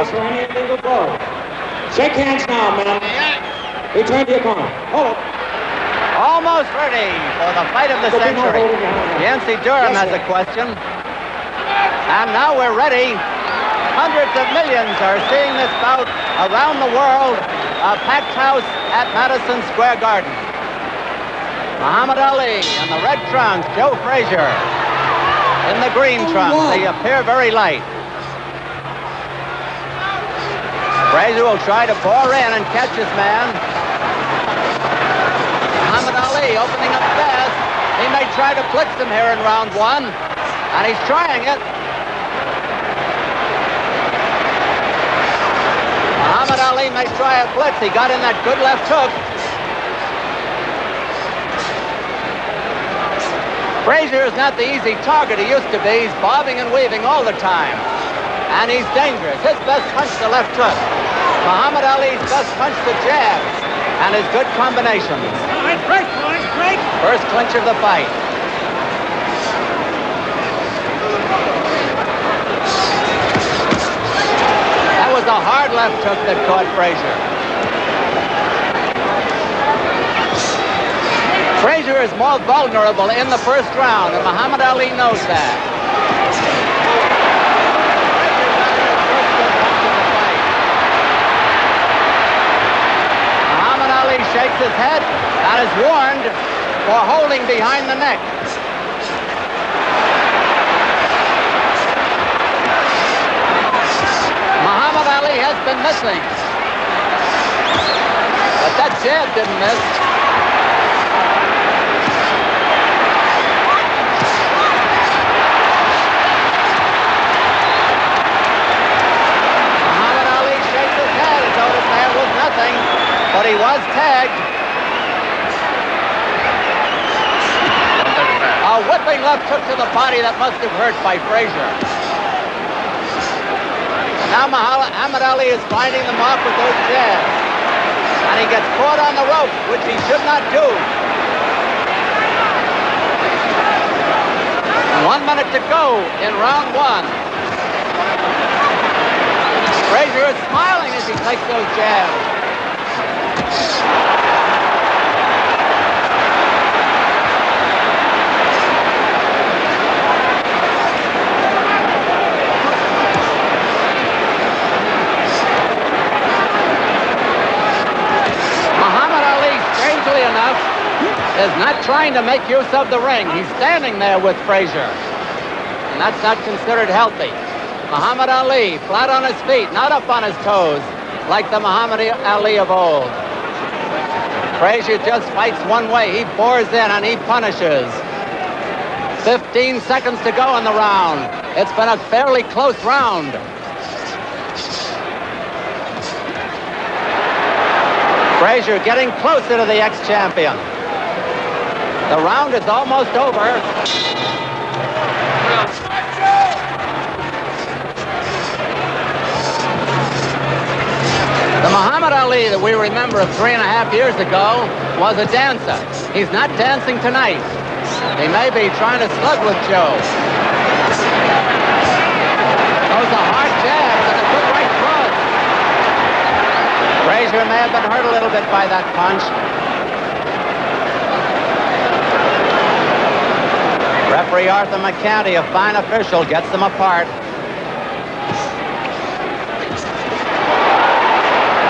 loss or any illegal blow. Shake hands now, man. Return to your corner. Hold it. Almost ready for the fight of the century. Yancey Durham has a question. And now we're ready. Hundreds of millions are seeing this bout around the world. A packed house at Madison Square Garden. Muhammad Ali in the red trunks, Joe Frazier in the green trunks. They appear very light. Frazier will try to bore in and catch his man. Muhammad Ali opening up fast. He may try to blitz him here in round one, and he's trying it. Muhammad Ali may try a blitz. He got in that good left hook. Frazier is not the easy target he used to be. He's bobbing and weaving all the time. And he's dangerous. His best punch, the left hook. Muhammad Ali's best punch, the jabs. And his good combinations. Break. First clinch of the fight. That was a hard left hook that caught Frazier. Frazier is more vulnerable in the first round, and Muhammad Ali knows that. Muhammad Ali shakes his head and is warned for holding behind the neck. Muhammad Ali has been missing. But that jab didn't miss. Muhammad Ali shakes his head as though his man was nothing, but he was tagged. A whipping left hook to the body that must have hurt by Frazier. Now Muhammad Ali is finding the mark with those jabs. And he gets caught on the rope, which he should not do. 1 minute to go in round one. Frazier is smiling as he takes those jabs. Enough is not trying to make use of the ring. He's standing there with Frazier, and that's not considered healthy. Muhammad Ali flat on his feet, not up on his toes like the Muhammad Ali of old. Frazier just fights one way. He bores in and he punishes. 15 seconds to go in the round. It's been a fairly close round. Frazier getting closer to the ex-champion. The round is almost over. The Muhammad Ali that we remember of 3.5 years ago was a dancer. He's not dancing tonight. He may be trying to slug with Joe. Those are hard jabs and a good right cross. Frazier may have been hurt a little bit by that punch. Referee Arthur McCanty, a fine official, gets them apart.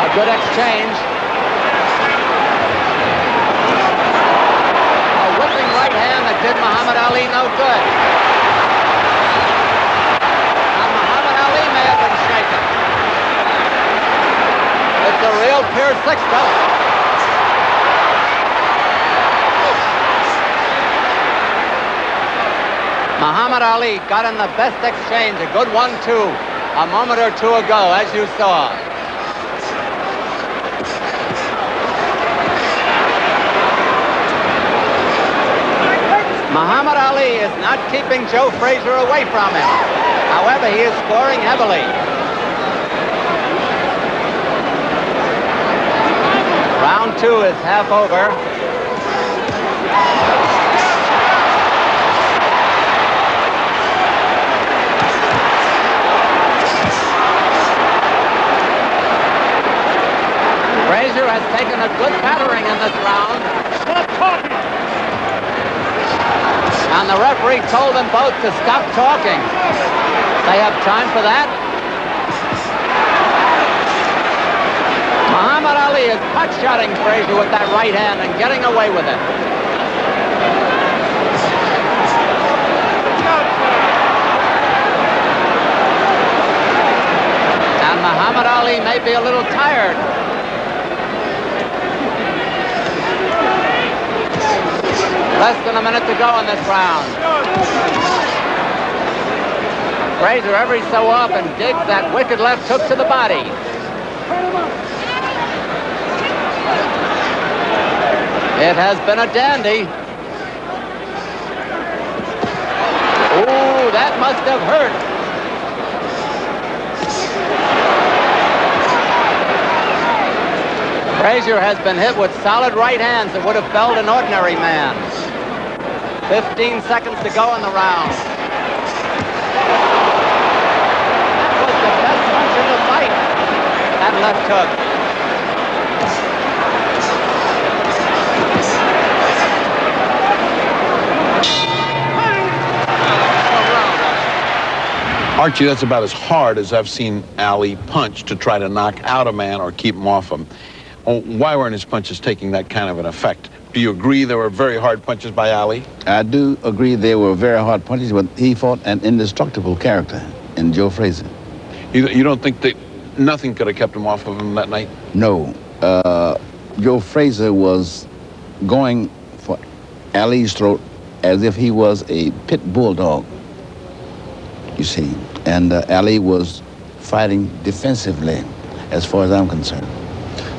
A good exchange. A whipping right hand that did Muhammad Ali no good. Now Muhammad Ali may have been shaken. It's a real pure six-belt. Muhammad Ali got in the best exchange, a good 1-2, a moment or two ago, as you saw. Muhammad Ali is not keeping Joe Frazier away from him. However, he is scoring heavily. Round two is half over. has taken a good battering in this round. Stop talking! And the referee told them both to stop talking. They have time for that? Muhammad Ali is pot-shotting Frazier with that right hand and getting away with it. And Muhammad Ali may be a little tired. Less than a minute to go in this round. Frazier every so often digs that wicked left hook to the body. It has been a dandy. Ooh, that must have hurt. Frazier has been hit with solid right hands that would have felled an ordinary man. 15 seconds to go in the round. That was the best punch in the fight. That left hook. Archie, that's about as hard as I've seen Ali punch to try to knock out a man or keep him off him. Why weren't his punches taking that kind of an effect? Do you agree there were very hard punches by Ali? I do agree they were very hard punches, but he fought an indestructible character in Joe Frazier. You don't think that nothing could have kept him off of him that night? No. Joe Frazier was going for Ali's throat as if he was a pit bulldog, you see. And Ali was fighting defensively, as far as I'm concerned.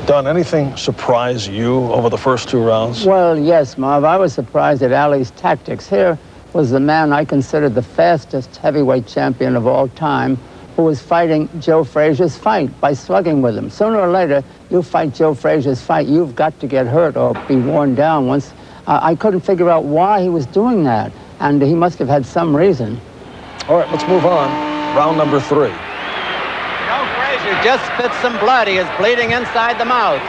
Don, anything surprise you over the first two rounds? Well, yes, Marv. I was surprised at Ali's tactics. Here was the man I considered the fastest heavyweight champion of all time, who was fighting Joe Frazier's fight by slugging with him. Sooner or later, you fight Joe Frazier's fight, you've got to get hurt or be worn down once. I couldn't figure out why he was doing that, and he must have had some reason. All right, let's move on. Round number 3. Joe Frazier just spit some blood. He is bleeding inside the mouth.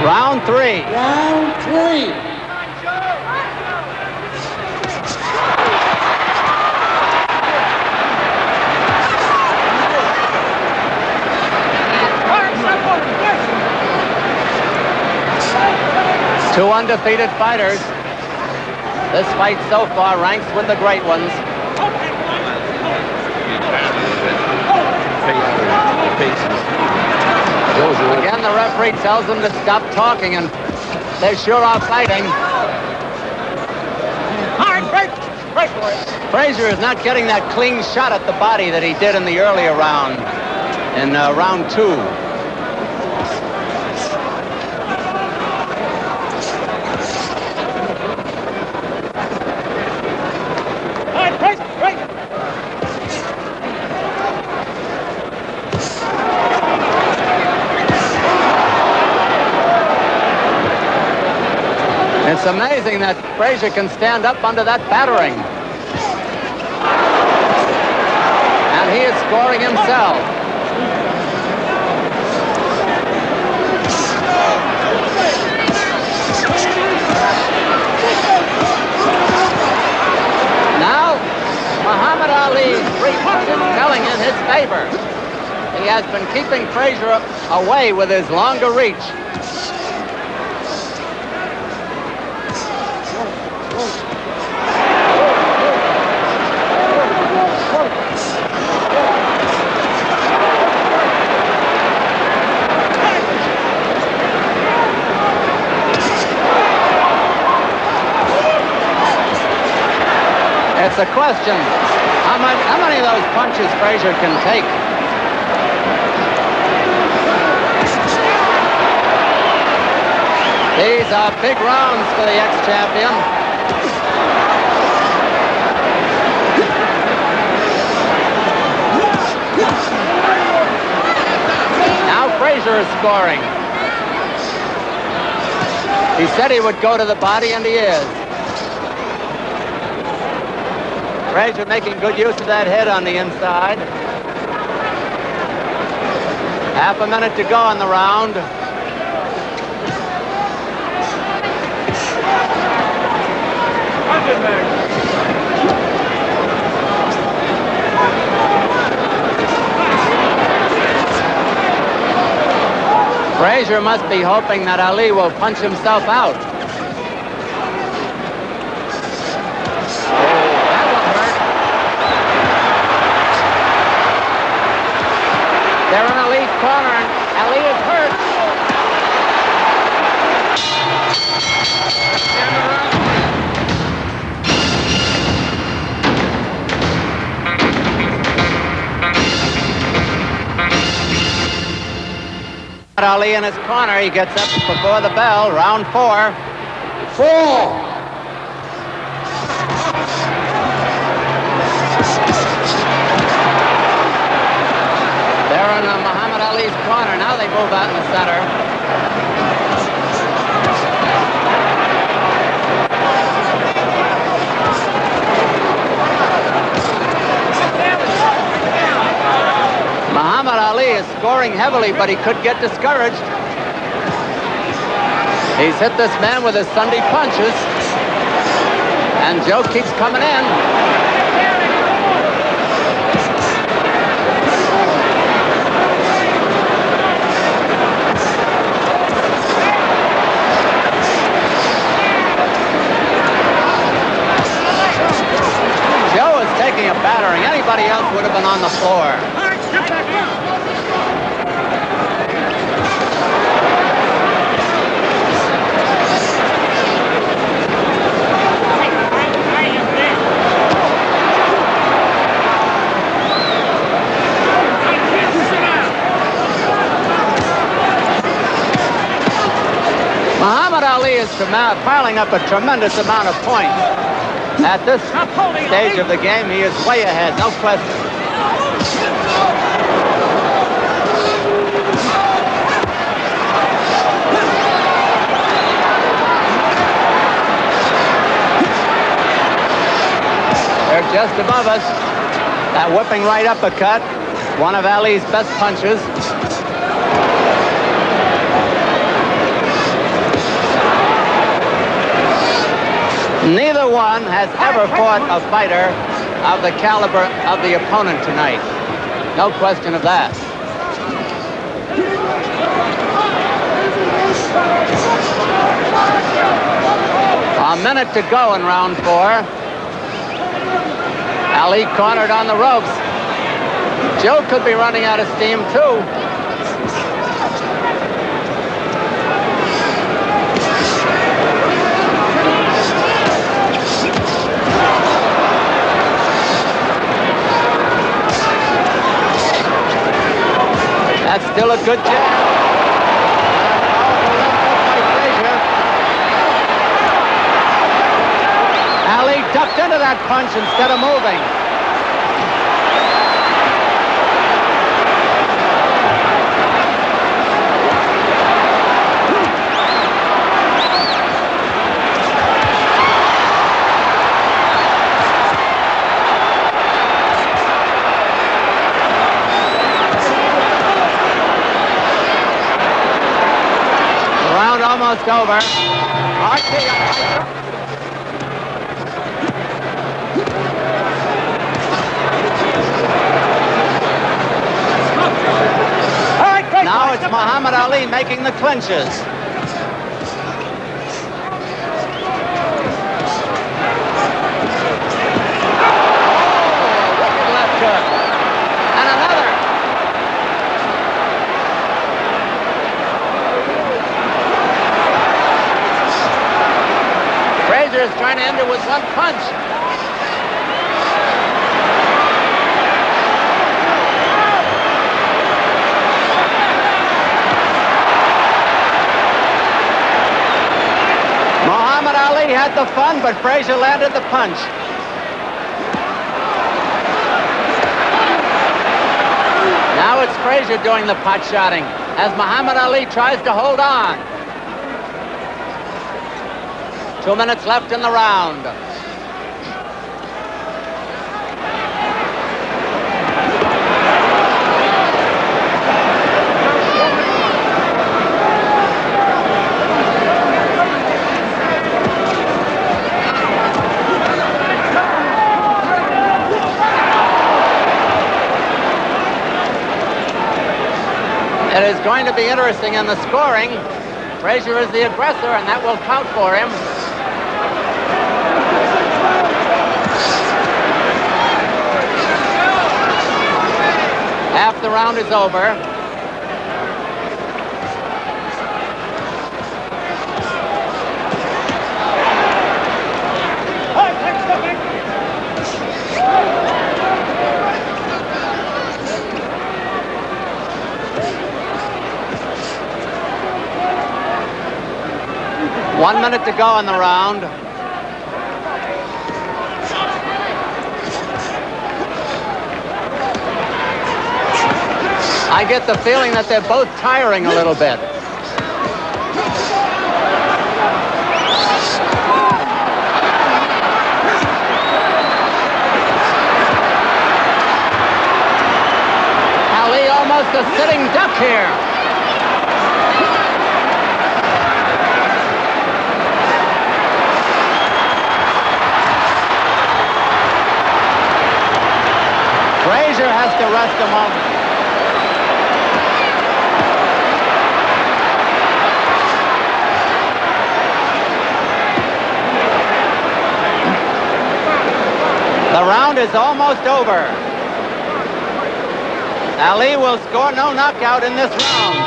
Round 3. Round 3. Two undefeated fighters. This fight so far ranks with the great ones. Again, the referee tells them to stop talking, and they sure are fighting. Frazier is not getting that clean shot at the body that he did in the earlier round, in round 2. It's amazing that Frazier can stand up under that battering. And he is scoring himself. Now, Muhammad Ali's 3 punches telling in his favor. He has been keeping Frazier away with his longer reach. It's a question, how many of those punches Frazier can take? These are big rounds for the ex-champion. Now Frazier is scoring. He said he would go to the body, and he is. Frazier making good use of that head on the inside. Half a minute to go in the round. Frazier must be hoping that Ali will punch himself out. That will hurt. They're in Ali's corner, and Ali is hurt. Ali in his corner. He gets up before the bell. Round 4. 4. They're in Muhammad Ali's corner. Now they move out in the center. Muhammad Ali is scoring heavily, but he could get discouraged. He's hit this man with his Sunday punches, and Joe keeps coming in. Joe is taking a battering. Anybody else would have been on the floor. Muhammad Ali is piling up a tremendous amount of points. At this stage of the game, he is way ahead, no question. They're just above us. That whipping right uppercut, one of Ali's best punches. Neither one has ever fought a fighter of the caliber of the opponent tonight. No question of that. A minute to go in round 4. Ali cornered on the ropes. Joe could be running out of steam too. That's still a good jab. Ali ducked into that punch instead of moving. Almost over. Now it's Muhammad Ali making the clinches. Wicked left hook. And another. Frazier is trying to end it with one punch. Muhammad Ali had the fun, but Frazier landed the punch. Now it's Frazier doing the pot shotting as Muhammad Ali tries to hold on. 2 minutes left in the round. It is going to be interesting in the scoring. Frazier is the aggressor, and that will count for him. Half the round is over. One minute to go in the round. I get the feeling that they're both tiring a little bit. Ali almost a sitting duck here. Frazier has to rest a moment. The round is almost over. Ali will score no knockout in this round.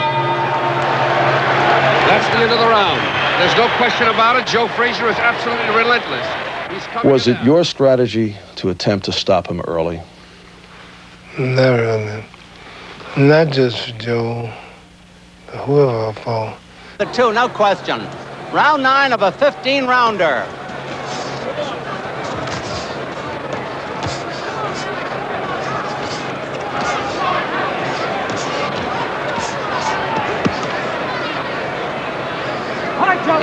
That's the end of the round. There's no question about it. Joe Frazier is absolutely relentless. Was it your strategy to attempt to stop him early? Never. Not just for Joe, but whoever I fought. The two, no question. Round 9 of a 15-rounder.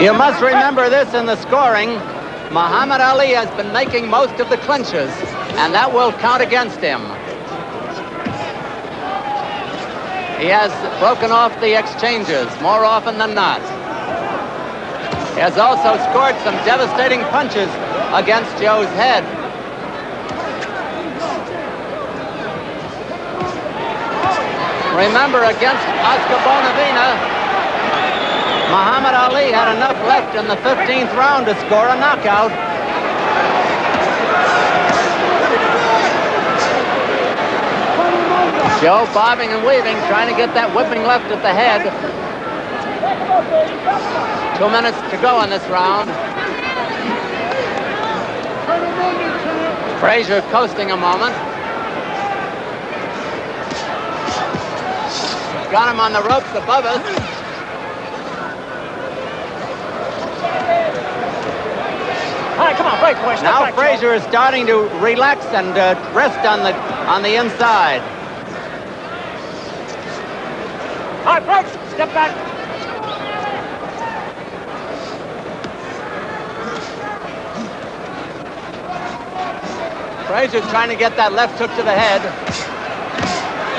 You must remember this in the scoring. Muhammad Ali has been making most of the clinches, and that will count against him. He has broken off the exchanges more often than not. He has also scored some devastating punches against Joe's head. Remember, against Oscar Bonavena, Muhammad Ali had enough left in the 15th round to score a knockout. Joe bobbing and weaving, trying to get that whipping left at the head. 2 minutes to go in this round. Frazier coasting a moment. Got him on the ropes above us. All right, come on, break, boys. Now Frazier is starting to relax and rest on the inside. All right, break. Step back. Frazier's trying to get that left hook to the head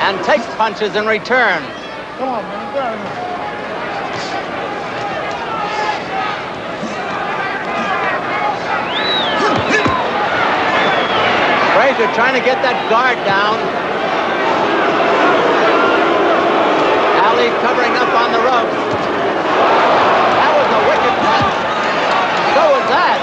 and takes punches in return. Come on, man. Get out of here. Frazier trying to get that guard down. Ali covering up on the ropes. That was a wicked punch. So was that.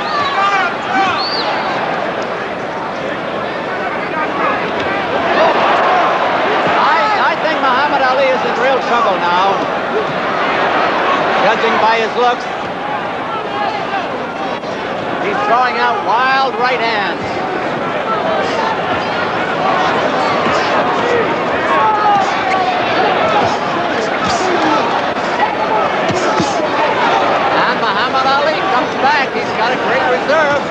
I think Muhammad Ali is in real trouble now, judging by his looks. He's throwing out wild right hands. And Muhammad Ali comes back. He's got a great reserve.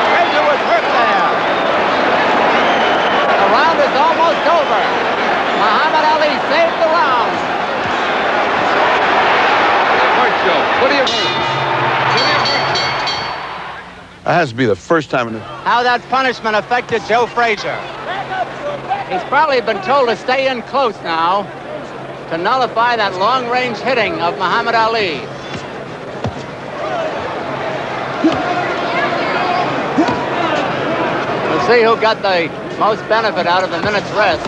Frazier was hurt there. The round is almost over. Muhammad Ali saved the round. Hurt, Joe. What do you hurt? That has to be the first time in the... How that punishment affected Joe Frazier. He's probably been told to stay in close now to nullify that long-range hitting of Muhammad Ali. see who got the most benefit out of the minute's rest.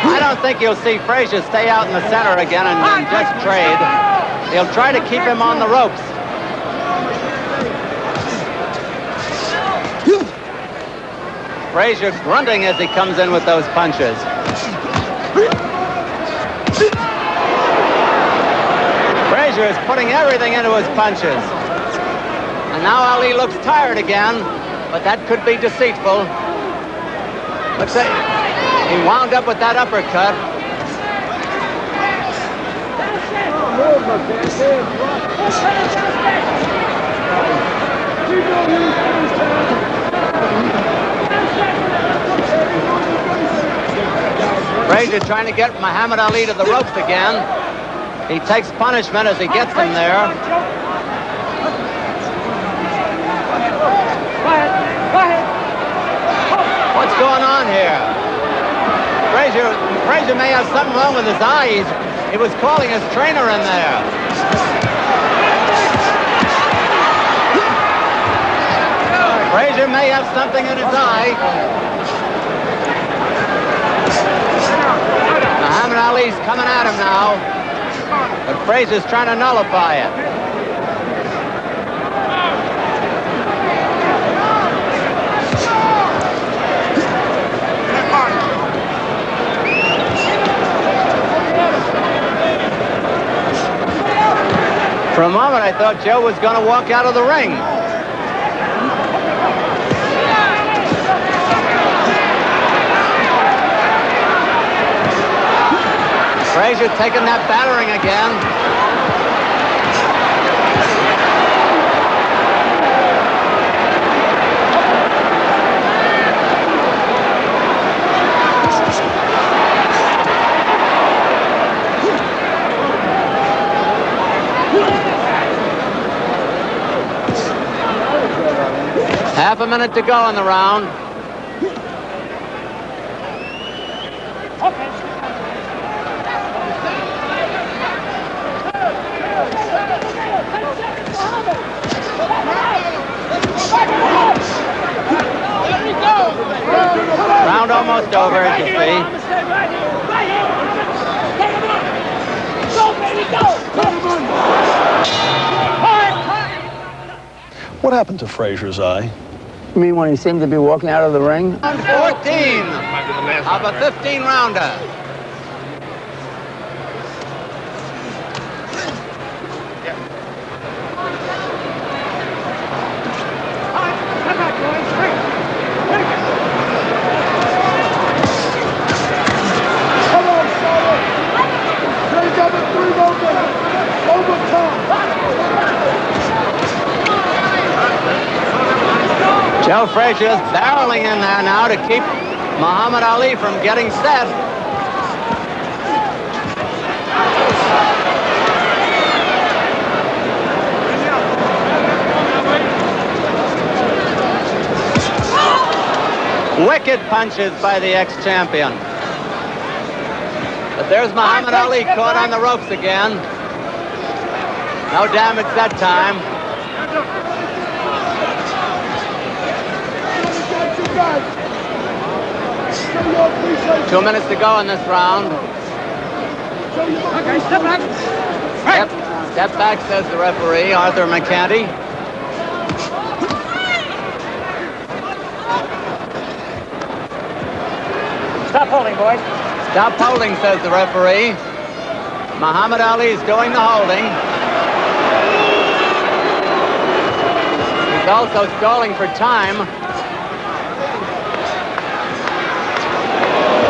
I don't think you'll see Frazier stay out in the center again and just trade. He'll try to keep him on the ropes. Frazier grunting as he comes in with those punches. Frazier is putting everything into his punches. And now Ali looks tired again, but that could be deceitful. Looks like he wound up with that uppercut. Frazier trying to get Muhammad Ali to the ropes again. He takes punishment as he gets him there. What's going on here? Frazier may have something wrong with his eye. He was calling his trainer in there. Frazier may have something in his eye. Muhammad Ali's coming at him now, but Frazier's trying to nullify it. For a moment, I thought Joe was going to walk out of the ring. Frazier taking that battering again. Half a minute to go in the round. Round almost over, as you see. What happened to Frazier's eye? You mean when he seemed to be walking out of the ring? 14 of a 15-rounder. Joe Frazier is barreling in there now to keep Muhammad Ali from getting set. Wicked punches by the ex-champion. But there's Muhammad Ali caught on the ropes again. No damage that time. 2 minutes to go in this round. Okay, step back. Step back, says the referee, Arthur McCanty. Stop holding, boys. Stop holding, says the referee. Muhammad Ali is doing the holding. He's also stalling for time.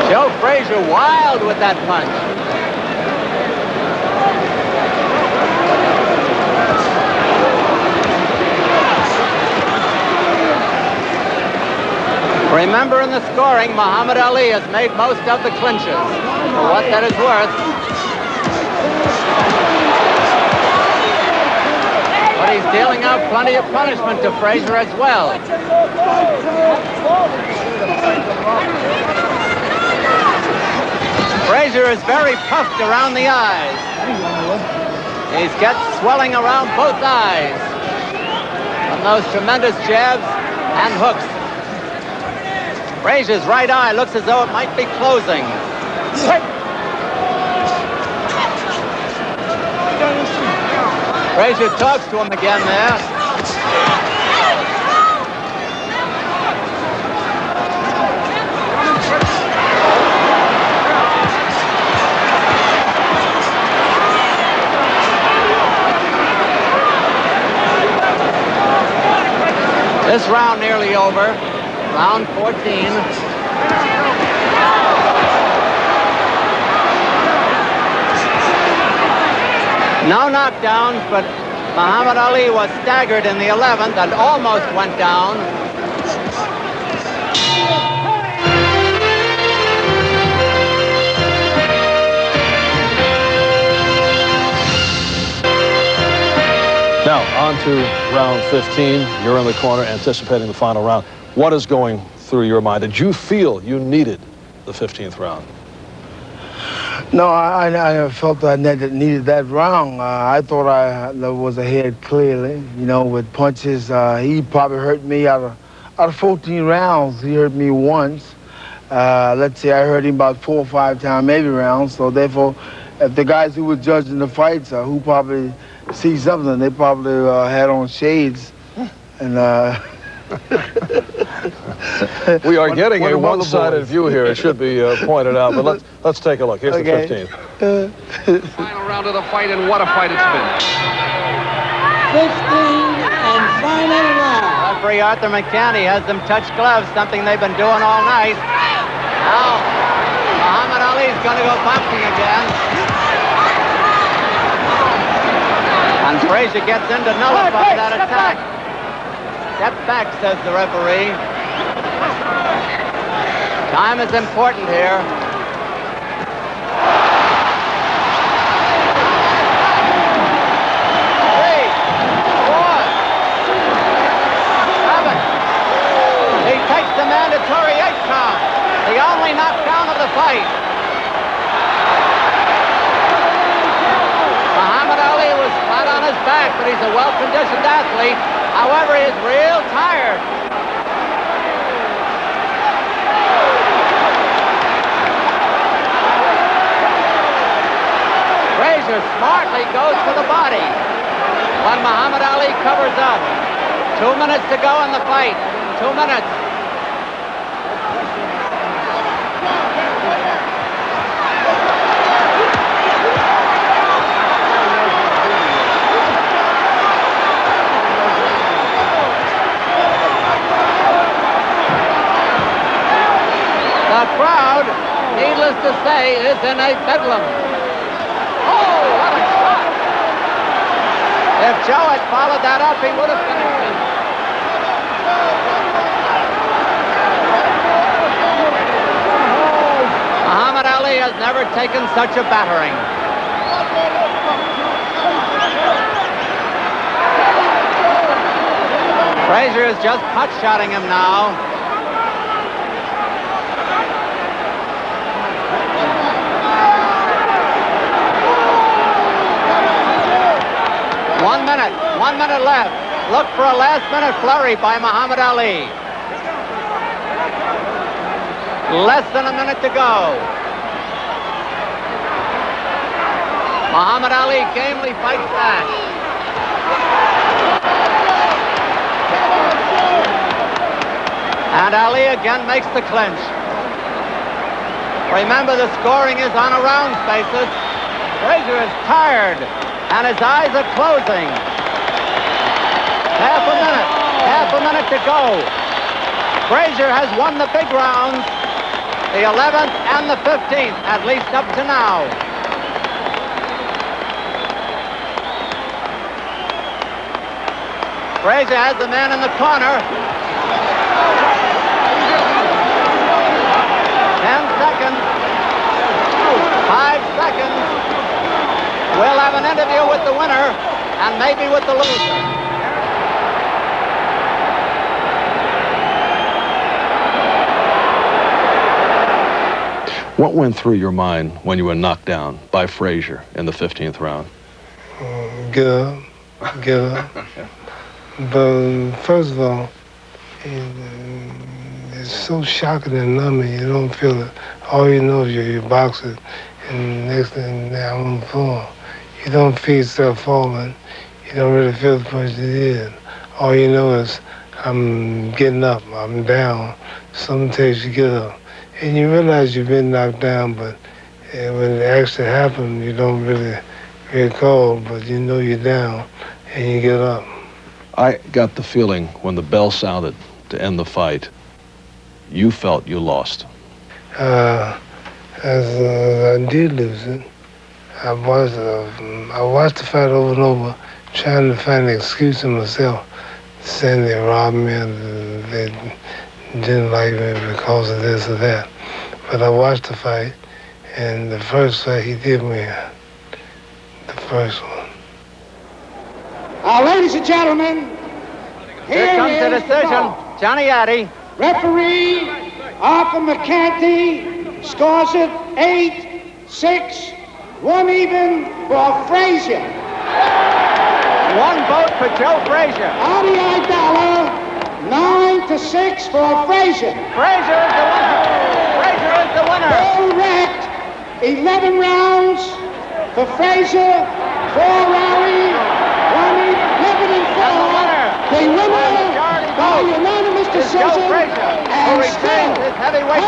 Joe Frazier wild with that punch. Remember, in the scoring, Muhammad Ali has made most of the clinches, for what that is worth. But he's dealing out plenty of punishment to Frazier as well. Frazier is very puffed around the eyes. He's got swelling around both eyes from those tremendous jabs and hooks. Frazier's right eye looks as though it might be closing. Frazier talks to him again there. This round nearly over. Round 14. No knockdowns, but Muhammad Ali was staggered in the 11th and almost went down. Now, on to round 15. You're in the corner anticipating the final round. What is going through your mind? Did you feel you needed the 15th round? No, I never felt I needed that round. I thought I was ahead clearly, you know, with punches. He probably hurt me out of 14 rounds. He hurt me once. Let's say I hurt him about 4 or 5 times, maybe rounds. So therefore, if the guys who were judging the fights, who probably see something, they probably had on shades. And we are getting a one-sided view here. It should be pointed out, but let's take a look. Here's the 15th. Final round of the fight, and what a fight it's been. 15 and final round. Referee Arthur McCanny has them touch gloves, something they've been doing all night. Now, Muhammad Ali's going to go boxing again. And Frazier gets in to nullify that attack. Step back, says the referee. Time is important here. 3, 4, 7. He takes the mandatory 8 count. The only knockdown of the fight. Muhammad Ali was flat on his back, but he's a well-conditioned athlete. However, he's real tired. Frazier smartly goes to the body when Muhammad Ali covers up. 2 minutes to go in the fight. 2 minutes. The crowd, needless to say, is in a bedlam. Oh, what a shot! If Joe had followed that up, he would have finished it. Muhammad Ali has never taken such a battering. Frazier is just pot-shotting him now. One minute left. Look for a last-minute flurry by Muhammad Ali. Less than a minute to go. Muhammad Ali gamely fights back. And Ali again makes the clinch. Remember, the scoring is on a rounds basis. Frazier is tired, and his eyes are closing. Half a minute to go. Frazier has won the big rounds, the 11th and the 15th, at least up to now. Frazier has the man in the corner. 10 seconds. 5 seconds. We'll have an interview with the winner and maybe with the loser. What went through your mind when you were knocked down by Frazier in the 15th round? Give up. But first of all, And it's so shocking and numbing. You don't feel it. All you know is you're boxing, and next thing now I'm on the floor. You don't feel yourself falling. You don't really feel the punch it is. All you know is I'm getting up, I'm down. Sometimes you get up. And you realize you've been knocked down, but when it actually happens, you don't really recall, but you know you're down and you get up. I got the feeling when the bell sounded to end the fight, you felt you lost. As I did lose it, I watched the fight over and over, trying to find an excuse in myself, saying they robbed me and they didn't like me because of this or that. But I watched the fight, and the first fight he did me, the first one. Ladies and gentlemen, Here comes the decision. Johnny Addy. Referee Arthur McCanty scores it 8-6, 1 even for Frazier. 1 vote for Joe Frazier. Adi Idala, 9-6 for Frazier. Frazier is the winner. Frazier is the winner. Bill wrecked 11 rounds for Frazier, 4 Ali, 1 11 and 4. The winner by unanimous decision and still heavyweight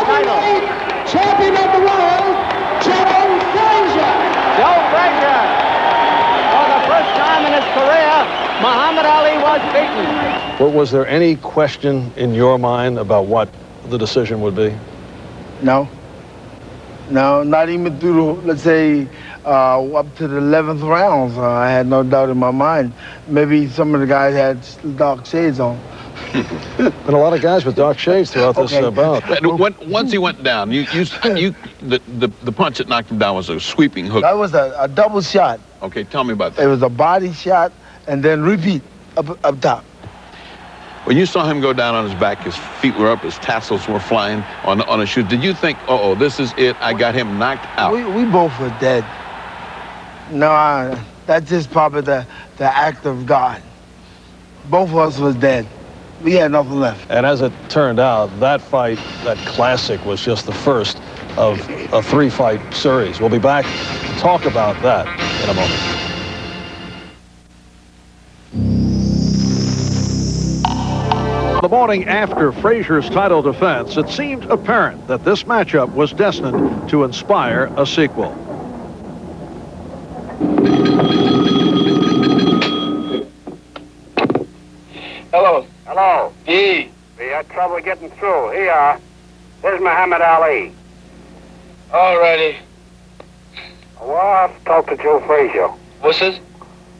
champion of the world, Joe Frazier. Joe Frazier. For the first time in his career, Muhammad Ali was beaten. But was there any question in your mind about what the decision would be? No. No, not even through, let's say, up to the 11th rounds. I had no doubt in my mind. Maybe some of the guys had dark shades on. Been a lot of guys with dark shades throughout this bout. Once he went down, the punch that knocked him down was a sweeping hook. That was a double shot. Okay, tell me about that. It was a body shot and then repeat up top. When you saw him go down on his back, his feet were up, his tassels were flying on his shoes, did you think, uh-oh, this is it, I got him knocked out? We both were dead. No, that's just probably the act of God. Both of us was dead. We had nothing left. And as it turned out, that fight, that classic, was just the first of a 3-fight series. We'll be back to talk about that in a moment. The morning after Frazier's title defense, it seemed apparent that this matchup was destined to inspire a sequel. Hello. Hello. Hey. We had trouble getting through. Here you are. There's Muhammad Ali. All righty. Well, I have to talk to Joe Frazier. What's this?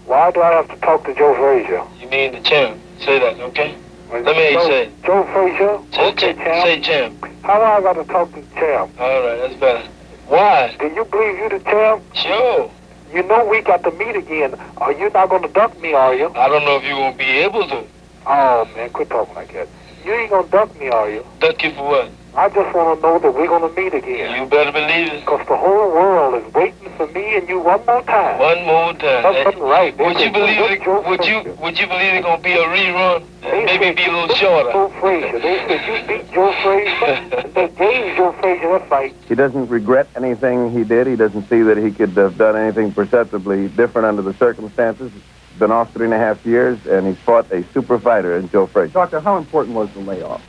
Why do I have to talk to Joe Frazier? You mean the champ? Say that, okay? Let me hear you say it. Joe Frazier? Okay, champ. Say champ. How I got to talk to the champ? All right, that's better. Why? Do you believe you the champ? Sure. You know we got to meet again. Are you not going to duck me, are you? I don't know if you're going to be able to. Oh, man, quit talking like that. You ain't going to duck me, are you? Duck you for what? I just want to know that we're going to meet again. You better believe it. Because the whole world is waiting for me and you one more time. One more time. That's right. Would you believe it? Would you believe it's going to be a rerun? Maybe be a little shorter. Joe Frazier. They said you beat Joe Frazier. They gave Joe Frazier that fight. He doesn't regret anything he did. He doesn't see that he could have done anything perceptibly different under the circumstances. He's been off 3.5 years, and he's fought a super fighter in Joe Frazier. Doctor, how important was the layoff?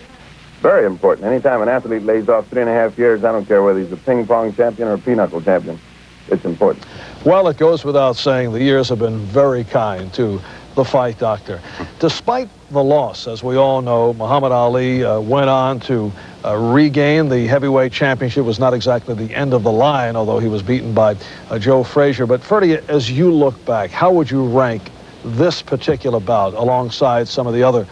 Very important. Anytime an athlete lays off 3.5 years, I don't care whether he's a ping pong champion or a pinochle champion, it's important. Well, it goes without saying the years have been very kind to the fight doctor. Despite the loss, as we all know, Muhammad Ali went on to regain the heavyweight championship. It was not exactly the end of the line, although he was beaten by Joe Frazier. But Ferdie, as you look back, how would you rank this particular bout alongside some of the other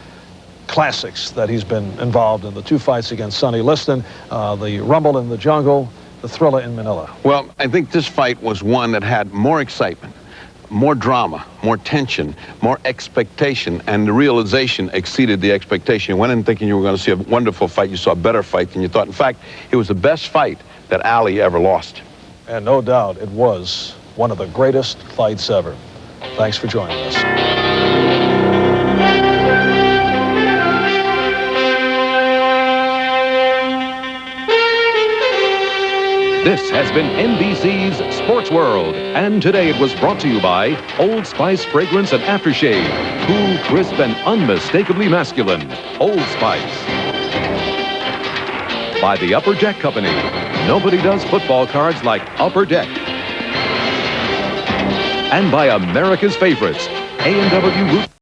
classics that he's been involved in? The 2 fights against Sonny Liston, the Rumble in the Jungle, the Thriller in Manila. Well, I think this fight was one that had more excitement, more drama, more tension, more expectation, and the realization exceeded the expectation. You went in thinking you were going to see a wonderful fight. You saw a better fight than you thought. In fact, it was the best fight that Ali ever lost. And no doubt it was one of the greatest fights ever. Thanks for joining us. This has been NBC's Sports World, and today it was brought to you by Old Spice Fragrance and Aftershave. Cool, crisp, and unmistakably masculine. Old Spice. By the Upper Deck Company. Nobody does football cards like Upper Deck. And by America's favorites, A&W Root